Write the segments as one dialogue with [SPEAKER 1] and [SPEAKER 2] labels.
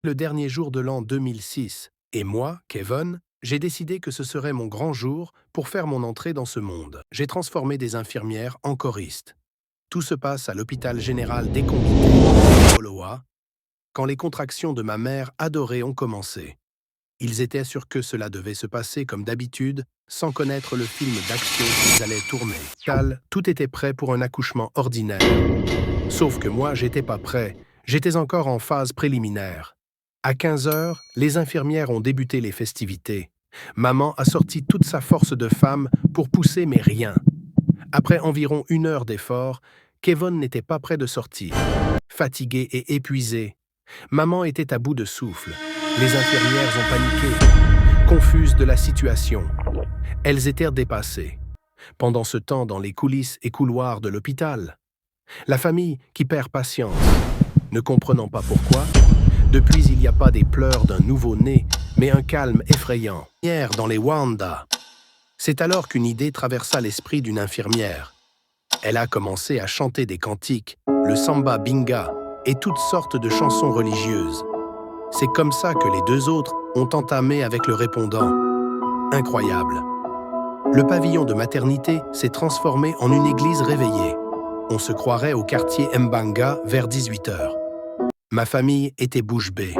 [SPEAKER 1] Le dernier jour de l'an 2006, et moi, Kevin, j'ai décidé que ce serait mon grand jour pour faire mon entrée dans ce monde. J'ai transformé des infirmières en choristes. Tout se passe à l'hôpital général décombité, Oloa, quand les contractions de ma mère adorée ont commencé. Ils étaient sûrs que cela devait se passer comme d'habitude, sans connaître le film d'action qu'ils allaient tourner. Tout était prêt pour un accouchement ordinaire. Sauf que moi, j'étais pas prêt. J'étais encore en phase préliminaire. À 15 heures, les infirmières ont débuté les festivités. Maman a sorti toute sa force de femme pour pousser, mais rien. Après environ 1 heure d'effort, Kevin n'était pas prêt de sortir. Fatigué et épuisé, maman était à bout de souffle. Les infirmières ont paniqué, confuses de la situation. Elles étaient dépassées. Pendant ce temps, dans les coulisses et couloirs de l'hôpital, la famille qui perd patience, ne comprenant pas pourquoi, depuis il n'y a pas des pleurs d'un nouveau-né, mais un calme effrayant. Hier, dans les Wanda, c'est alors qu'une idée traversa l'esprit d'une infirmière. Elle a commencé à chanter des cantiques, le samba binga et toutes sortes de chansons religieuses. C'est comme ça que les deux autres ont entamé avec le répondant. Incroyable. Le pavillon de maternité s'est transformé en une église réveillée. On se croirait au quartier Mbanga vers 18 heures. Ma famille était bouche bée.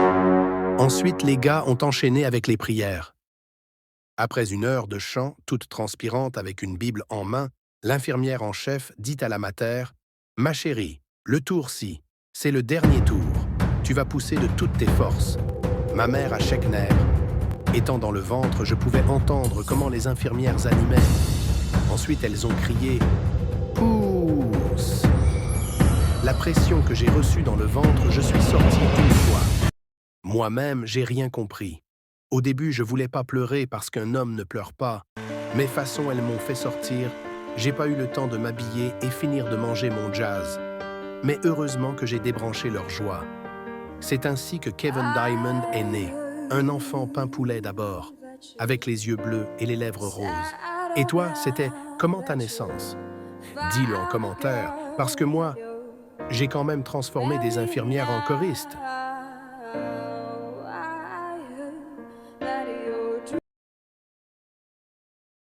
[SPEAKER 1] Ensuite, les gars ont enchaîné avec les prières. Après 1 heure de chant, toute transpirante avec une Bible en main, l'infirmière en chef dit à la mater « Ma chérie, le tour-ci, c'est le dernier tour. Tu vas pousser de toutes tes forces. » Ma mère à chaque nerf. Étant dans le ventre, je pouvais entendre comment les infirmières animaient. Ensuite, elles ont crié « Pousse !» La pression que j'ai reçue dans le ventre, je suis sorti une fois. Moi-même, j'ai rien compris. Au début, je voulais pas pleurer parce qu'un homme ne pleure pas. Mais façon, elles m'ont fait sortir. J'ai pas eu le temps de m'habiller et finir de manger mon jazz. Mais heureusement que j'ai débranché leur joie. C'est ainsi que Kevin Diamond est né. Un enfant pain poulet d'abord, avec les yeux bleus et les lèvres roses. Et toi, c'était comment ta naissance? Dis-le en commentaire, parce que moi, j'ai quand même transformé des infirmières en choristes.